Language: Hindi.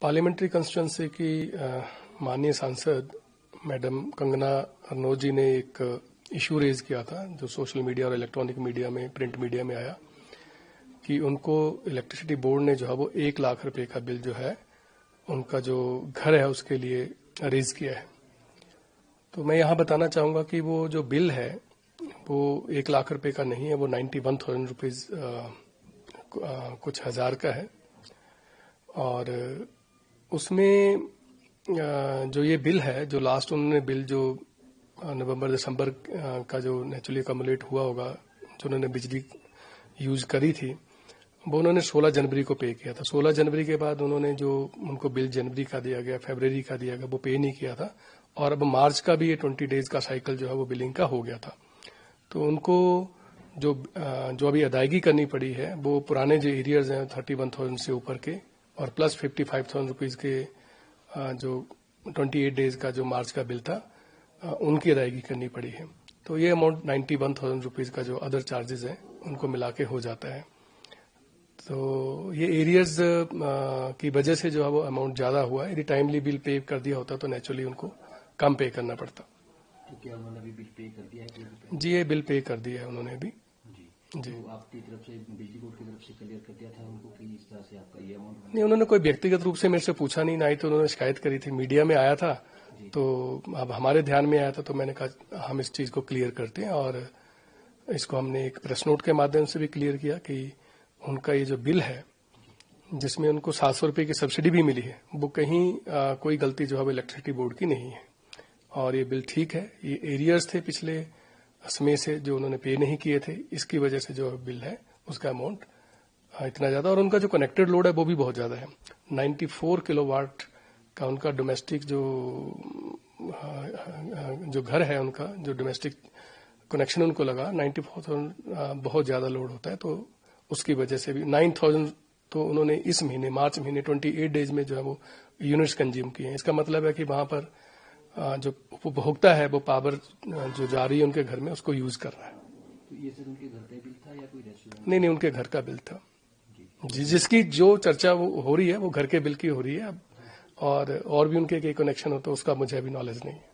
पार्लियामेंट्री कंस्टिट्यूंसी की माननीय सांसद मैडम कंगना रनौत जी ने एक इशू रेज किया था जो सोशल मीडिया और इलेक्ट्रॉनिक मीडिया में, प्रिंट मीडिया में आया कि उनको इलेक्ट्रिसिटी बोर्ड ने जो है वो 1 लाख रुपए का बिल जो है उनका जो घर है उसके लिए रेज किया है। तो मैं यहाँ बताना चाहूंगा कि वो जो बिल है वो 1 लाख रुपए का नहीं है, वो 91,000 रुपीज कुछ हजार का है। और उसमें जो ये बिल है, जो लास्ट उन्होंने बिल जो नवंबर दिसंबर का जो नेचुरली अकोमोलेट हुआ होगा, जो उन्होंने बिजली यूज करी थी, वो उन्होंने 16 जनवरी को पे किया था। 16 जनवरी के बाद उन्होंने जो उनको बिल जनवरी का दिया गया, फरवरी का दिया गया, वो पे नहीं किया था। और अब मार्च का भी ये 20 डेज का साइकिल जो है वो बिलिंग का हो गया था। तो उनको जो अभी अदायगी करनी पड़ी है वो पुराने जो एरियर्स हैं 31,000 से ऊपर के और प्लस 55,000 रुपीज के जो 28 डेज का जो मार्च का बिल था उनकी अदायगी करनी पड़ी है। तो ये अमाउंट 91,000 रुपीज का जो अदर चार्जेस हैं उनको मिला के हो जाता है। तो ये एरियर्स की वजह से जो है वो अमाउंट ज्यादा हुआ है। यदि टाइमली बिल पे कर दिया होता तो नेचुरली उनको कम पे करना पड़ता। तो क्या उन्होंने अभी बिल पे कर दिया है? जी, ये बिल पे कर दिया है उन्होंने अभी। जी। तो आपकी तरफ से, बिजली बोर्ड की तरफ से क्लियर कर दिया था उनको कि इस तरह से आपका ये अमाउंट? नहीं, उन्होंने कोई व्यक्तिगत रूप से मेरे से पूछा नहीं, ना ही तो उन्होंने शिकायत करी थी। मीडिया में आया था तो अब हमारे ध्यान में आया था तो मैंने कहा हम इस चीज को क्लियर करते हैं। और इसको हमने एक प्रेस नोट के माध्यम से भी क्लियर किया कि उनका ये जो बिल है जिसमें उनको 700 रुपए की सब्सिडी भी मिली है, वो कहीं कोई गलती जो है वो इलेक्ट्रिसिटी बोर्ड की नहीं है। और ये बिल ठीक है। ये एरियर्स थे पिछले समय से जो उन्होंने पे नहीं किए थे, इसकी वजह से जो बिल है उसका अमाउंट इतना ज्यादा। और उनका जो कनेक्टेड लोड है वो भी बहुत ज्यादा है। 94 किलोवाट का उनका डोमेस्टिक जो घर है, उनका जो डोमेस्टिक कनेक्शन उनको लगा 94,000 बहुत ज्यादा लोड होता है। तो उसकी वजह से भी 9,000 तो उन्होंने इस महीने मार्च महीने 28 डेज में जो है वो यूनिट्स कंज्यूम किए हैं। इसका मतलब है कि वहां पर जो उपभोक्ता है वो पावर जो जा रही है उनके घर में उसको यूज कर रहा है। तो ये सर उनके घर का बिल था या कोई रेस्टोरेंट? नहीं, उनके घर का बिल था जी। जिसकी जो चर्चा वो हो रही है वो घर के बिल की हो रही है। और भी उनके कनेक्शन हो तो उसका मुझे अभी नॉलेज नहीं है।